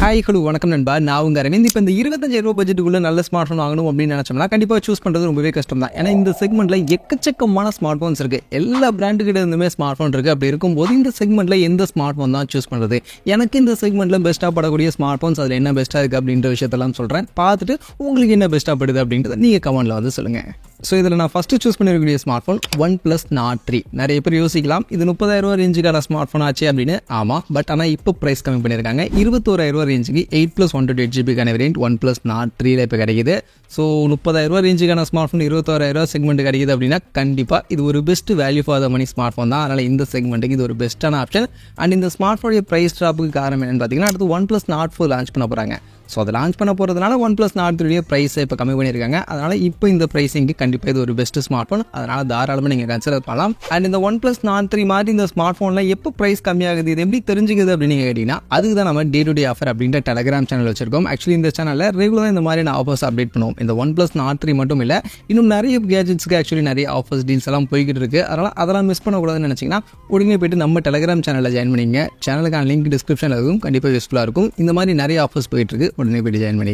Hi hello வணக்கம் நண்பா. நான் உங்கள் அரவிந்த். இப்போ இந்த 25,000 பட்ஜெட்டுக்குள்ளே நல்ல ஸ்மார்ட் ஃபோன் வாங்கணும் அப்படின்னு நினச்சோம்னா கண்டிப்பாக சூஸ் பண்ணுறது ரொம்பவே கஷ்டம் தான். ஏன்னா இந்த செக்மெண்ட்டில் எக்கச்சக்கமான ஸ்மார்ட் ஃபோன்ஸ் இருக்குது. எல்லா பிராண்டுக்கிட்ட இருந்துமே ஸ்மார்ட் ஃபோன் இருக்குது. அப்படி இருக்கும்போது இந்த செக்மெண்ட்டில் எந்த ஸ்மார்ட் ஃபோன் தான் சூஸ் பண்ணுறது? எனக்கு இந்த செக்மெண்ட்டில் பெஸ்ட்டாக படக்கூடிய ஸ்மார்ட் ஃபோன்ஸ் அதில் என்ன பெஸ்ட்டாக இருக்குது அப்படின்ற விஷயத்தெல்லாம் சொல்கிறேன். பார்த்துட்டு உங்களுக்கு என்ன பெஸ்ட்டாக படுது அப்படின்றத நீங்கள் கமெண்ட்டில் வந்து சொல்லுங்கள். ஸோ இதில் நான் ஃபஸ்ட்டு சூஸ் பண்ணிருக்கக்கூடிய ஸ்மார்ட் ஃபோன் OnePlus Nord 3. நிறைய பேர் யோசிக்கலாம், இது 30,000 ரேஞ்சுக்கான ஸ்மார்ட் ஃபோன் ஆச்சு அப்படின்னு. ஆமாம், பட் ஆனால் இப்போ ப்ரைஸ் கம்மி பண்ணியிருக்காங்க. 21,000 ரேஞ்சுக்கு 8+128GB வேரியன்ட் OnePlus Nord 3 இப்போ கிடைக்குது. ஸோ 30,000 ரேஞ்சுக்கான ஸ்மார்ட் ஃபோன் 21,000 செக்மெண்ட் கிடைக்குது அப்படின்னா கண்டிப்பாக இது ஒரு best value for the money smart phone தான். அதனால் இந்த செக்மெண்ட்டுக்கு இது ஒரு பெஸ்ட்டான ஆப்ஷன். அண்ட் இந்த ஸ்மார்ட் ஃபோனுடைய ப்ரைஸ் ட்ராப்புக்கு காரணம் என்னென்னு பார்த்தீங்கன்னா, அடுத்து OnePlus Nord 4 லான்ச் பண்ண போகிறாங்க. ஸோ அதை லான்ச் பண்ண போகிறதுனால OnePlus Nord 3 ப்ரைஸை இப்போ கம்மி பண்ணியிருக்காங்க. அதனால் இப்போ இந்த ப்ரைஸிங்க்கு கண்டிப்பாக இது ஒரு பெஸ்ட் ஸ்மார்ட் ஃபோன். அதனால் தாராளமாக நீங்கள் கன்சிடர் பண்ணலாம். அண்ட் இந்த OnePlus Nord 3 மாதிரி இந்த ஸ்மார்ட் ஃபோனில் எப்போ ப்ரைஸ் கம்மியாகுது, இது எப்படி தெரிஞ்சுக்குது அப்படின்னு நீங்கள் கேட்டிங்கன்னா, அதுக்கு தான் நம்ம டே டு டே ஆஃபர் அப்படின்ற டெலிகிராம் சேனல் வச்சிருக்கோம். ஆக்சுவலி இந்த சேனலில் ரெகுலராக இந்த மாதிரி நான் ஆஃபர்ஸ் அப்டேட் பண்ணுவோம். இந்த OnePlus Nord 3 மட்டும் இல்லை, இன்னும் நிறைய கேஜெட்ஸ்க்கு ஆக்சுவலி நிறைய ஆஃபர்ஸ் டீல்ஸ் எல்லாம் போய்கிட்டு இருக்கு. அதெல்லாம் மிஸ் பண்ணக்கூடாதுன்னு நினச்சிங்கன்னா உடனே போய்ட்டு நம்ம டெலிகிராம் சேனலில் ஜாயின் பண்ணிங்க. சேனலுக்கான லிங்க் டிஸ்கிரிப்ஷனில் இருக்கும், கண்டிப்பாக யூஸ்ஃபுல்லாக இருக்கும். இந்த மாதிரி நிறைய ஆஃபர்ஸ் போயிட்டு இருக்கு, உடனே போய்ட்டு ஜாயின் பண்ணி.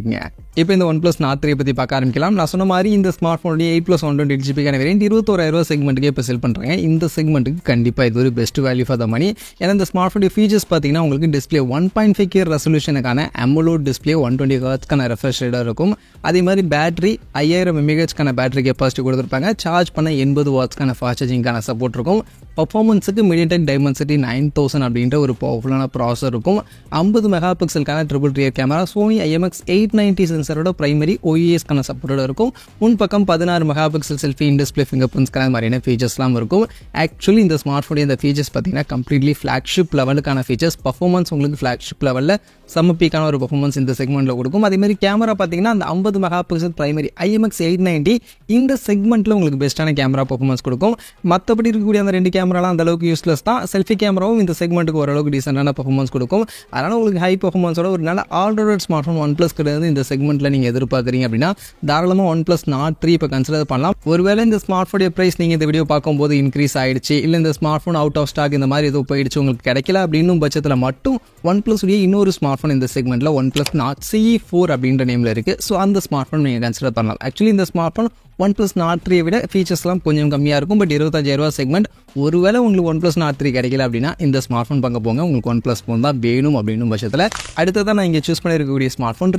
இப்போ இந்த OnePlus Nord 3 பற்றி பார்க்க ஆரம்பிக்கலாம். நான் சொன்ன மாதிரி இந்த ஸ்மார்ட் ஃபோனுடைய 8+128GB வேரியன்ட் 21,000 செக்மெண்ட்டுக்கு இப்போ செல் பண்ணுறாங்க. இந்த செக்மெண்ட்டுக்கு கண்டிப்பாக இது ஒரு best value for the money. ஏன்னா இந்த ஸ்மார்ட் ஃபோனுடைய ஃபீச்சர்ஸ் பார்த்தீங்கன்னா, உங்களுக்கு டிஸ்பிளே 1.5K ரெசல்யூஷனுக்கான AMOLED டிஸ்பிளே 120 Hzக்கான ரெஃப்ரெஷ் ரேட்டாக இருக்கும். அதே மாதிரி பேட்டரி 5000 mAhக்கான பேட்டரி கெப்பாசிட்டி கொடுத்துருப்பாங்க. சார்ஜ் பண்ண 80 வாட்ஸ்க்கான ஃபாஸ்ட் சார்ஜிங்கான சப்போர்ட் இருக்கும். பர்ஃபார்மன்ஸுக்கு MediaTek Dimensity 9000 அப்படின்ற ஒரு பவர்ஃபுல்லான ப்ராசஸர் இருக்கும். 50 மெகாபிக்சலுக்கான triple rear camera, Sony IMX890 சென்சரோட பிரைமரி OIS-க்கான சப்போர்ட்டோட இருக்கும். முன்பக்கம் 16 megapixel selfie in display finger பிரிண்ட்ஸ்க்கான மாதிரியான ஃபீச்சர்ஸ்லாம் இருக்கும். ஆக்சுவலி இந்த ஸ்மார்ட் ஃபோனுடைய இந்த ஃபீச்சர்ஸ் பார்த்தீங்கன்னா கம்ப்ளீட்லி ஃப்ளாக்ஷிப் லெவலுக்கான ஃபீச்சர்ஸ். பர்ஃபார்மன்ஸ் உங்களுக்கு ஃப்ளாக்ஷிப் லெவலில் செம்ம பீக்கான ஒரு பர்ஃபார்மன்ஸ் இந்த செக்மெண்ட்டில் கொடுக்கும். அதே மாதிரி கேமரா பார்த்தீங்கன்னா, அந்த 50 மெகாபிக்சல் பிரைமரி IMX890 இந்த செக்மெண்ட்டில் உங்களுக்கு பெஸ்ட்டான கேமரா பர்ஃபார்மன்ஸ் கொடுக்கும். மற்றபடி இருக்கக்கூடிய அந்த 2 கேமராலாம் அந்த அளவுக்கு யூஸ்லெஸ் தான். செல்ஃபி கேமராவும் இந்த செக்மெண்ட்டுக்கு ஓரளவுக்கு டீசெண்டான பர்ஃபார்மன்ஸ் கொடுக்கும். அதனால் உங்களுக்கு ஹை பர்ஃபார்மன்ஸோட ஒரு நல்ல ஆல்ரவுண்டட் ஸ்மார்ட் ஃபோன் OnePlus கிடையாது இந்த செக்மெண்ட்டில் நீங்கள் எதிர்பார்க்குறீங்க அப்படின்னா தாராளமாக OnePlus Nord 3 இப்போ கன்சிடர் பண்ணலாம். ஒருவேளை இந்த ஸ்மார்ட் ஃபோனுடைய ப்ரைஸ் நீங்கள் இந்த வீடியோ பார்க்கும்போது இன்க்ரீஸ் ஆகிடுச்சு, இல்லை இந்த smart phone out of stock இந்த மாதிரி எதுவும் போயிடுச்சு, உங்களுக்கு கிடைக்கல அப்படின்னும் பட்சத்தில் மட்டும் OnePlus உடைய இன்னொரு ஸ்மார்ட் ஃபோன் இந்த செக்மெண்ட்டில் OnePlus Nord CE4 அப்படின்ற நேமில் இருக்குது. ஸோ அந்த ஸ்மார்ட் ஃபோன் நீங்கள் கன்சிடர் பண்ணலாம். ஆக்சுவலி இந்த ஸ்மார்ட் ஃபோன் OnePlus Nord 3 விட ஃபீச்சர்ஸ்லாம் கொஞ்சம் கம்மியாக இருக்கும். But 25,000 segment. ஒருவேளை உங்களுக்கு OnePlus Nord 3 கிடைக்கல அப்படின்னா இந்த ஸ்மார்ட் ஃபோன் பார்க்க போங்க. உங்களுக்கு OnePlus ஃபோன் தான் வேணும் அப்படின்னும் பட்சத்தில் அடுத்ததான் நான் இங்கே சூஸ் பண்ணியிருக்கக்கூடிய smart phone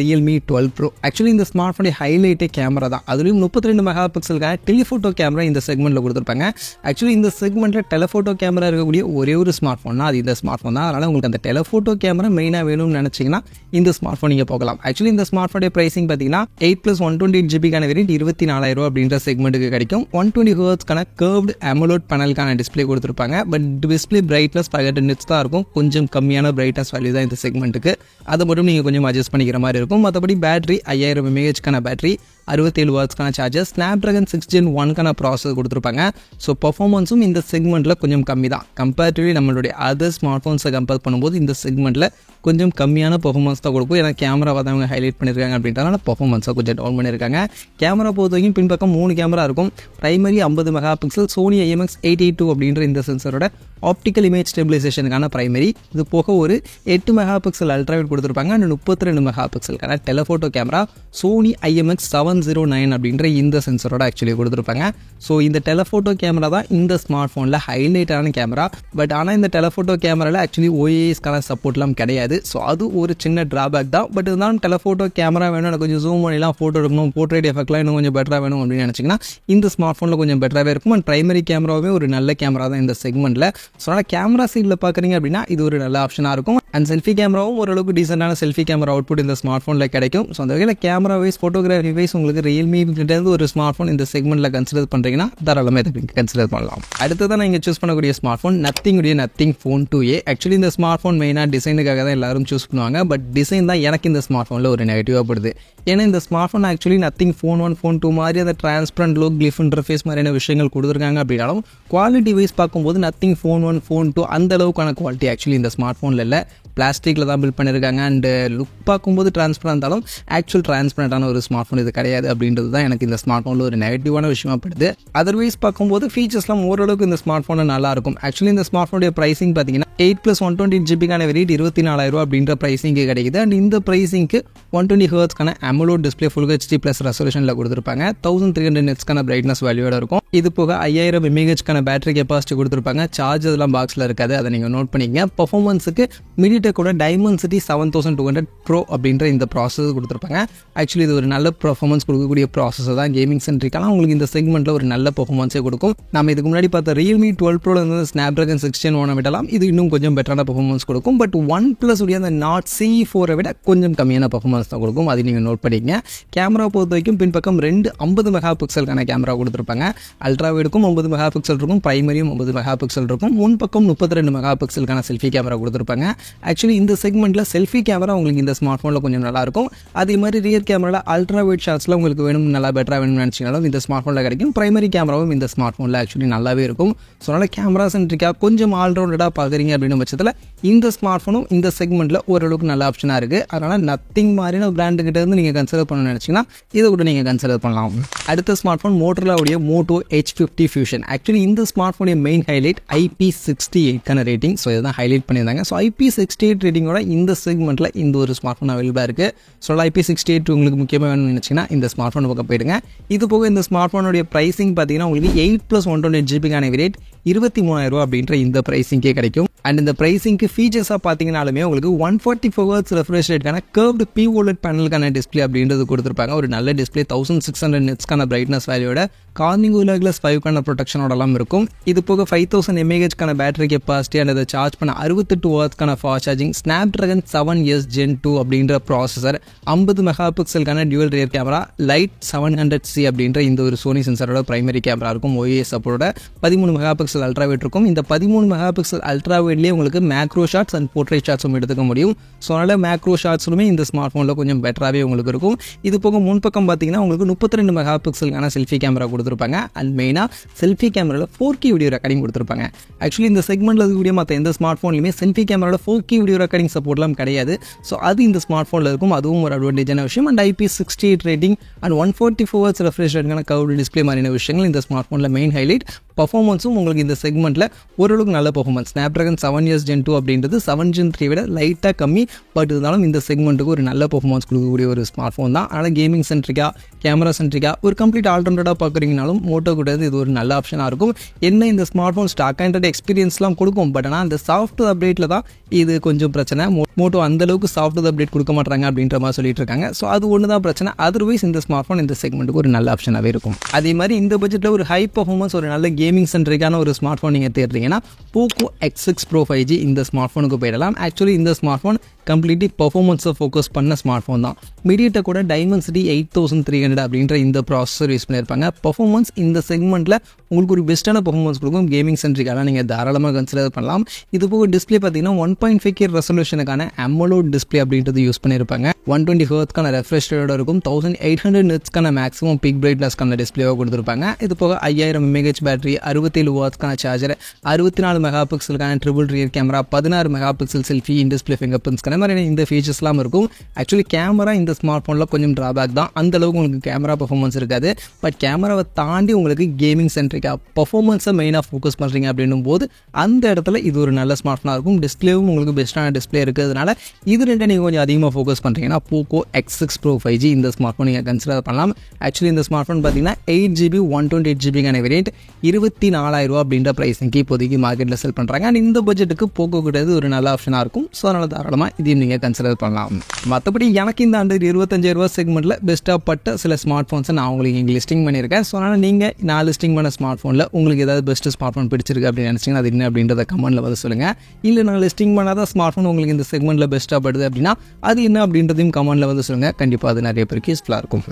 Realme 12 Pro. Actually இந்த ஸ்மார்ட் ஃபோனுடைய ஹைலைட்டே கேமரா தான். அதுலேயும் 32 மெகாபிக்சலுக்கான டெலிஃபோட்டோ கேமரா இந்த செக்மெண்ட்டில் கொடுத்துருப்பாங்க. ஆக்சுவலி இந்த செக்மெண்ட்டில் டெலிஃபோட்டோ கேமரா இருக்கக்கூடிய ஒரே ஒரு ஸ்மார்ட் ஃபோன் தான், அது இந்த ஸ்மார்ட் ஃபோன் தான். அதனால் உங்களுக்கு அந்த டெலிஃபோட்டோ கேமரா மெயினாக வேணும்னு நினச்சிங்கன்னா இந்த ஸ்மார்ட் ஃபோன் நீங்கள் போகலாம். ஆக்சுவலி இந்த ஸ்மார்ட் ஃபோனுடைய ப்ரைஸிங் பார்த்தீங்கன்னா 8+128GB வேரியன்ட் 24,000 அப்படின்ற செக்மெண்ட்டுக்கு கிடைக்கும். 120 Hzக்கான கர்வ்டு AMOLED பேனலுக்கான டிஸ்பிளே கொடுத்துருப்பாங்க. பட் டிஸ்பிளே பிரைட்னஸ் 500 nits தான் இருக்கும். கொஞ்சம் கம்மியான பிரைட்னஸ் வேல்யூ தான் இந்த செக்மெண்ட்டுக்கு. அதை மட்டும் நீங்கள் கொஞ்சம் அட்ஜஸ்ட் பண்ணிக்கிற மாதிரி இருக்கும். மற்றபடி பேட்டரி 5000 mAhக்கான பேட்டரி, 67 வாட்ஸ்க்கான சார்ஜர், Snapdragon 6 Gen 1க்கான ப்ராசஸர் கொடுத்துருப்பாங்க. ஸோ பர்ஃபார்மன்ஸும் இந்த செக்மெண்ட்டில் கொஞ்சம் கம்மி தான். கம்பேரிட்டிவ்லி நம்மளுடைய அதர் ஸ்மார்ட் ஃபோன்ஸை கம்பேர் பண்ணும்போது இந்த செக்மெண்ட்டில் கொஞ்சம் கம்மியான பர்ஃபார்மன்ஸ் தான் கொடுக்கும். ஏன்னா கேமரா அவங்க ஹைலைட் பண்ணியிருக்காங்க அப்படின்றதுனால பர்ஃபார்மன்ஸை கொஞ்சம் டவுன் பண்ணியிருக்காங்க. கேமரா பொறுத்த வரைக்கும் பின்பக்கம் 3 கேமரா இருக்கும். பிரைமரி 50 மெகாபிக்சல் Sony IMX882 அப்படின்ற இந்த சென்சரோட ஆப்டிக்கல் இமேஜ் ஸ்டெபிலைசேஷனுக்கான பிரைமரி. இது போக ஒரு 8 மெகாபிக்சல் அல்ட்ராவைட் கொடுத்துருப்பாங்க. அண்ட் 32 மெகாபிக்சலுக்கான டெலிஃபோட்டோ கேமரா Sony IMX709 அப்படின்ற இந்த சென்சரோட ஆக்சுவலி கொடுத்துருப்பாங்க. ஸோ இந்த டெலிஃபோட்டோ கேமரா தான் இந்த ஸ்மார்ட் ஃபோனில் ஹைலைட்டான கேமரா. பட் ஆனால் இந்த டெலிஃபோட்டோ கேமராவில் ஆக்சுவலி OIS-க்கான சப்போர்ட்லாம் கிடையாது. ஸோ அது ஒரு சின்ன ட்ராபேக் தான். பட் இருந்தாலும் டெலிஃபோட்டோ கேமரா வேணும், எனக்கு கொஞ்சம் ஜூம் பண்ணிலாம் ஃபோட்டோ எடுக்கணும், போர்ட்ரேட் எஃபெக்ட்லாம் இன்னும் கொஞ்சம் பெட்டராக வேணும் அப்படின்னு நினச்சிங்கன்னா இந்த ஸ்மார்ட் ஃபோனில் கொஞ்சம் பெட்டராகவே இருக்கும். அண்ட் பிரைமரி கேமராவே ஒரு நல்ல கேமரா தான் இந்த செக்மெண்ட்டில். ஸோ ஆனால் கேமரா சைடில் பார்க்குறீங்க அப்படின்னா இது ஒரு நல்ல ஆப்ஷனாக இருக்கும். அண்ட் செல்ஃபி கேமராவும் ஓரளவுக்கு டீசெண்டான செல்ஃபி கேமரா அவுட்புட் இந்த ஸ்மார்ட் ஃபோனில் கிடைக்கும். ஸோ அந்த வகையில் கேமரா வைஸ், ஃபோட்டோகிராஃபி வைஸ் உங்களுக்கு Realme கிட்டேருந்து ஒரு ஸ்மார்ட் ஃபோன் இந்த செக்மெண்ட்டில் கன்சிடர் பண்ணுறீங்கன்னா தாராளமாக இதை கன்சிடர் பண்ணலாம். அடுத்ததான் நான் இங்கே சூஸ் பண்ணக்கூடிய smart phone Nothing Phone 2a. Actually இந்த ஸ்மார்ட் ஃபோன் மெயினாக டிசைனுக்காக தான் எல்லாரும் சூஸ் பண்ணுவாங்க. பட் டிசைன் தான் எனக்கு இந்த ஸ்மார்ட் ஃபோனில் ஒரு நெகட்டிவாக படுது. ஏன்னா இந்த smart phone actually Nothing Phone 1, Phone 2 மாதிரி அந்த டிரான்ஸ்பரண்ட் லுக், கிளிஃப் இன்டர்ஃபேஸ் மாதிரியான விஷயங்கள் கொடுத்துருக்காங்க அப்படின்னாலும் குவாலிட்டி வைஸ் பார்க்கும்போது Nothing Phone 1, Phone 2 அந்த அளவுக்கான குவாலிட்டி ஆக்சுவலி இந்த ஸ்மார்ட் ஃபோனில் இல்லை. பிளாஸ்டிக்கில் தான் பில்ட் பண்ணியிருக்காங்க. அண்டு லுக் பார்க்கும்போது டிரான்ஸ்பரண்டாக இருந்தாலும் ஆக்சுவல் டிரான்ஸ்பரண்டான ஒரு ஸ்மார்ட் ஃபோன் இது கிடையாது அப்படின்றது தான் எனக்கு இந்த ஸ்மார்ட் ஃபோனில் ஒரு நெகட்டிவான விஷயமா படுது. அதர்வைஸ் பார்க்கும்போது ஃபீச்சர்ஸ்லாம் ஓரளவுக்கு இந்த ஸ்மார்ட் ஃபோனில் நல்லாயிருக்கும். ஆக்சுவலி இந்த ஸ்மார்ட் ஃபோனுடைய ப்ரைஸிங் பார்த்தீங்கன்னா 8+128GB வேரியன்ட் 24,000 அப்படின்ற ப்ரைஸிங்கு கிடைக்குது. அண்ட் இந்த ப்ரைஸிங்க்கு 120Hzக்கான AMOLED display full HD plus ரெசல்யூஷனில் கொடுத்துருப்பாங்க. 1300 nitsக்கான பிரைட்னஸ் வேல்யூட இருக்கும். இது போக 5000 mAhக்கான பேட்டரி கெப்பாசிட்டி கொடுத்துருப்பாங்க. சார்ஜ் அதெல்லாம் பாக்ஸில் இருக்காது, அதை நீங்கள் நோட் பண்ணிங்க. பர்ஃபார்மன்ஸுக்கு MediaTekோட Dimensity 7200 Pro அப்படின்ற இந்த ப்ராசஸர் கொடுத்துருப்பாங்க. ஆக்சுவலி இது ஒரு நல்ல பர்ஃபார்மன்ஸ் கொடுக்கக்கூடிய ப்ராசஸர் தான். கேமிங் சென்ட்ரிக்கான உங்களுக்கு இந்த செக்மெண்ட்டில் ஒரு நல்ல பர்ஃபார்மன்ஸே கொடுக்கும். நம்ம இதுக்கு முன்னாடி பார்த்த Realme 12 Pro Snapdragon 610 விடலாம், இது இன்னும் கொஞ்சம் பெட்டரான பர்ஃபார்மன்ஸ் கொடுக்கும். பட் OnePlus உடைய அந்த Nord CE4 விட கொஞ்சம் கம்மியான பர்ஃபார்மன்ஸ் தான் கொடுக்கும், அதை நீங்கள் நோட் பண்ணிங்க. கேமரா பொறுத்த வரைக்கும் பின்பக்கம் 2 50 மெகா பிக்சலுக்கான கேமரா கொடுத்துருப்பாங்க. அல்ட்ரா வைடுக்கும் 50 மெகா பிக்சல் இருக்கும், பிரைமரியும் 50 மெகா பிக்சல் இருக்கும். முன்பக்கம் 32 மெகா பிக்சலுக்கான செல்ஃபி கேமரா கொடுத்துருப்பாங்க. ஆக்சுவலி இந்த செக்மெண்ட்டில் செல்ஃபி கேமரா உங்களுக்கு இந்த ஸ்மார்ட் ஃபோனில் கொஞ்சம் நல்லாயிருக்கும். அதே மாதிரி ரியர் கேமராவில் அல்ட்ரா வைட் ஷாட்ஸில் உங்களுக்கு வேணும் நல்லா பெட்டராக வேணும்னு நினச்சிங்கனாலும் இந்த ஸ்மார்ட் ஃபோனில் கிடைக்கும். பிரைமரி கேமராவும் இந்த ஸ்மார்ட் ஃபோனில் ஆக்சுவலி நல்லாவே இருக்கும். ஸோ அதனால் கேமரா சென்ட்ரிக்காக கொஞ்சம் ஆல்ரவுண்டடாக பார்க்குறீங்க அப்படின்னு பட்சத்தில் இந்த ஸ்மார்ட் ஃபோனும் இந்த செக்மெண்ட்டில் ஓரளவுக்கு நல்ல ஆப்ஷனாக இருக்குது. அதனால் நத்திங் மாதிரியான பிராண்டுகிட்ட இருந்து நீங்கள் கன்சிடர் பண்ண நினச்சிங்கன்னா இதை கூட நீங்கள் கன்சிடர் பண்ணலாம். அடுத்த ஸ்மார்ட் ஃபோன் மோட்டோரோலாவுடைய Moto H50 Fusion. ஆக்சுவலி இந்த ஸ்மார்ட் ஃபோனுடைய மெயின் ஹைலைட் IP68 ரேட்டிங். ஸோ இதுதான் ஹைலைட் பண்ணியிருந்தாங்க. ஸோ IP68 ரேட்டிங்கோட இந்த செக்மெண்ட்டில் இந்த ஒரு ஸ்மார்ட் ஃபோன் அவைலபிளாக இருக்குது. ஸோ IP68 உங்களுக்கு முக்கியமாக வேணும்னு நினச்சிங்கன்னா இந்த ஸ்மார்ட் ஃபோன் பக்கம் போயிடுங்க. இது போக இந்த ஸ்மார்ட் ஃபோனுடைய ப்ரைஸிங் பார்த்தீங்கன்னா உங்களுக்கு 8+128GB வேரியன்ட் 23,000 அப்படின்ற இந்த ப்ரைஸிங்கே கிடைக்கும். அண்ட் இந்த ப்ரைஸிங்க்கு ஃபீச்சர்ஸாக பார்த்தீங்கன்னாலுமே உங்களுக்கு 144Hz ரெஃப்ரெஷ் ரேட்கான கர்வ்டு POLED பேனலுக்கான டிஸ்பிளே அப்படின்றது கொடுத்துருப்பாங்க. ஒரு நல்ல டிஸ்பிளே 1600 nitsக்கான பிரைட்னஸ் வேல்யூட கார்னிங் Gorilla Glass 5க்கான ப்ரொடெக்ஷனோடலாம் இருக்கும். இது போக 5000 mAhக்கான பேட்டரி கெப்பாசிட்டி அண்ட் அதை சார்ஜ் பண்ண 68 Wக்கான fast charging, Snapdragon 7S Gen 2 அப்படின்ற ப்ராசஸர், 50 மெகா பிக்சலுக்கான dual rear camera, light 700C அப்படின்ற இந்த ஒரு சோனி சென்சாரோட பிரைமரி கேமரா இருக்கும். OIS சப்போர்ட்டோட 13 மெகா பிக்சல் அல்ட்ரா வைட் இருக்கும். இந்த 13 மெகா பிக்சல் அல்ட்ரா வைட்லேயே உங்களுக்கு மேக்ரோ ஷாட்ஸ் அண்ட் போர்ட்ரேட் ஷாட்ஸும் எடுத்துக்க முடியும். ஸோ அதனால் மேக்ரோ ஷாட்ஸுமே இந்த ஸ்மார்ட் ஃபோனில் கொஞ்சம் பெட்டராகவே உங்களுக்கு இருக்கும். இது போக முன்பக்கம் பார்த்தீங்கன்னா உங்களுக்கு 32 மெகா பிக்சலுக்கான செல்ஃபி கேமரா கொடுத்துருப்பாங்க. அண்ட் மெயினாக செல்ஃபி கேமராவில் 4K வீடியோ ரெக்கார்டிங் கொடுத்துருப்பாங்க. ஆக்சுவலி இந்த செக்மெண்ட்டில் இருக்கக்கூடிய மற்ற எந்த ஸ்மார்ட் ஃபோன்லையுமே செல்ஃபி கேமராவோட 4K வீடியோ ரெக்கார்டிங் சப்போர்ட்லாம் கிடையாது. ஸோ அது இந்த ஸ்மார்ட் ஃபோனில் இருக்கும், அதுவும் ஒரு அட்வான்டேஜான விஷயம். And IP68 rating and 144Hz refresh ரேட்கான கர்வ்டு டிஸ்பிளே மாதிரியான விஷயங்கள் இந்த ஸ்மார்ட் ஃபோனில் மெயின் ஹைலைட். பர்ஃபார்மன்ஸும் உங்களுக்கு இந்த செக்மெண்ட்டில் ஓரளவுக்கு நல்ல பர்ஃபார்மன்ஸ். Snapdragon 7S Gen 2 அப்படின்றது 7 Gen 3 விட லைட்டாக கம்மி. பட் இருந்தாலும் இந்த செக்மெண்ட்டுக்கு ஒரு நல்ல பர்ஃபார்மன்ஸ் கொடுக்கக்கூடிய ஒரு ஸ்மார்ட் ஃபோன் தான். அதனால் கேமிங் சென்ட்ரிக்காக, கேமரா சென்ட்ரிக்காக, ஒரு கம்ப்ளீட் ஆல்ரவுண்டடாக பார்க்குறீங்கனாலும் மோட்டோ கூட இது ஒரு நல்ல ஆப்ஷனாக இருக்கும். என்ன இந்த ஸ்மார்ட் ஃபோன் ஸ்டாக் ஆண்ட்ராய்ட் எக்ஸ்பீரியன்ஸ்லாம் கொடுக்கும், பட் ஆனால் அந்த சாஃப்ட்வேர் அப்டேட்டில் தான் இது கொஞ்சம் பிரச்சனை. மோட்டோ அந்தளவுக்கு சாஃப்ட்வேர் அப்டேட் கொடுக்க மாட்டாங்க அப்படின்ற மாதிரி சொல்லிட்டு இருக்காங்க. ஸோ அது ஒன்று தான் பிரச்சனை. அதர்வைஸ் இந்த ஸ்மார்ட் ஃபோன் இந்த செக்மெண்ட்டுக்கு ஒரு நல்ல ஆப்ஷனாகவே இருக்கும். அதே மாதிரி இந்த பட்ஜெட்டில் ஒரு ஹை பர்ஃபார்மன்ஸ், ஒரு நல்ல கேமிங் சென்ட்ரிக்கான ஒரு ஸ்மார்ட் ஃபோன் நீங்கள் தேடுறீங்கன்னா Poco X6 Pro 5G இந்த ஸ்மார்ட் ஃபோனுக்கு போயிடலாம். ஆக்சுவலி இந்த ஸ்மார்ட் ஃபோன் கம்ப்ளீட்லி பர்ஃபார்மன்ஸை ஃபோக்கஸ் பண்ண ஸ்மார்ட் ஃபோன் தான். MediaTekோட Dimensity 8300 அப்படின்ற இந்த ப்ராசஸர் யூஸ் பண்ணியிருப்பாங்க. பர்ஃபார்மன்ஸ் இந்த செக்மெண்ட்டில் உங்களுக்கு ஒரு பெஸ்ட்டான பர்ஃபார்மன்ஸ் கொடுக்கும். கேமிங் சென்ட்ரிக்காக நீங்கள் தாராளமாக கன்சிடர் பண்ணலாம். இது போக டிஸ்பிளே பார்த்தீங்கன்னா 1.5K ரெசல்யூஷனுக்கான AMOLED டிஸ்பிளே அப்படின்றது யூஸ் பண்ணியிருப்பாங்க. 120Hzக்கான ரெஃப்ரெஷ் ரேட்டோட இருக்கும். 1800 nitsக்கான மேக்ஸிமம் பிக் பிரைட்னஸ்க்கான டிஸ்பிளேவாக கொடுத்துருப்பாங்க. இது போக 5000 mAh பேட்டரி, 67 Wக்கான சார்ஜர், 64 மெகா பிக்சலுக்கான triple rear camera, 16 mega pixel selfie, in display finger பிரிண்ட்ஸ்க்கான மாதிரி இந்த ஃபீச்சர்ஸ்லாம் இருக்கும். ஆக்சுவலி கேமரா இந்த ஸ்மார்ட் ஃபோனில் கொஞ்சம் ட்ராபேக் தான். அந்த அளவுக்கு உங்களுக்கு கேமரா பர்ஃபார்மன்ஸ் இருக்காது. பட் கேமராவை தாண்டி உங்களுக்கு கேமிங் சென்ட்ரிக்காக பர்ஃபார்மன்ஸை மெயினாக ஃபோக்கஸ் பண்ணுறீங்க அப்படின்னும் போது அந்த இடத்துல இது ஒரு நல்ல ஸ்மார்ட் ஃபோனாக இருக்கும். டிஸ்பிளேவும் உங்களுக்கு பெஸ்ட்டான டிஸ்பிளே இருக்கிறதுனால இது ரெண்டு நீங்கள் கொஞ்சம் அதிகமாக ஃபோக்கஸ் பண்ணுறீங்கன்னா Poco X6 Pro 5G இந்த ஸ்மார்ட் ஃபோன் நீங்கள் கன்சிடர் பண்ணலாம். ஆக்சுவலி இந்த ஸ்மார்ட் ஃபோன் பார்த்தீங்கன்னா 8GB 128GB வேரியன்ட் 24,000 அப்படின்ற ப்ரைஸிங்க்கு இப்போதைக்கு மார்க்கெட்டில் செல் பண்ணுறாங்க. அண்ட் இந்த பட்ஜெட்டுக்கு Poco கிட்டது ஒரு நல்ல ஆப்ஷனாக இருக்கும். ஸோ அதனால் தாராளமாக இதையும் நீங்கள் கன்சிடர் பண்ணலாம். மற்றபடி எனக்கு இந்த ஆண்டு 25,000 செக்மெண்ட்டில் பெஸ்ட்டாக பட்ட சில ஸ்மார்ட் ஃபோன்ஸை நான் உங்களுக்கு இங்கே லிஸ்டிங் பண்ணியிருக்கேன். ஸோ அதனால் நீங்கள் நான் லிஸ்டிங் பண்ண ஸ்மார்ட் ஃபோனில் உங்களுக்கு ஏதாவது பெஸ்ட்டு ஸ்மார்ட் ஃபோன் பிடிச்சிருக்கு அப்படின்னு நினச்சிங்கன்னா அது என்ன அப்படின்றத கமெண்ட்டில் வந்து சொல்லுங்கள். இல்லை நான் லிஸ்டிங் பண்ணாத ஸ்மார்ட் ஃபோன் உங்களுக்கு இந்த செக்மெண்ட்டில் பெஸ்ட்டாக படுது அப்படின்னா அது என்ன அப்படின்றதையும் கமெண்ட்டில் வந்து சொல்லுங்கள். கண்டிப்பாக அது நிறைய பேருக்கு யூஸ்ஃபுல்லாக இருக்கும்.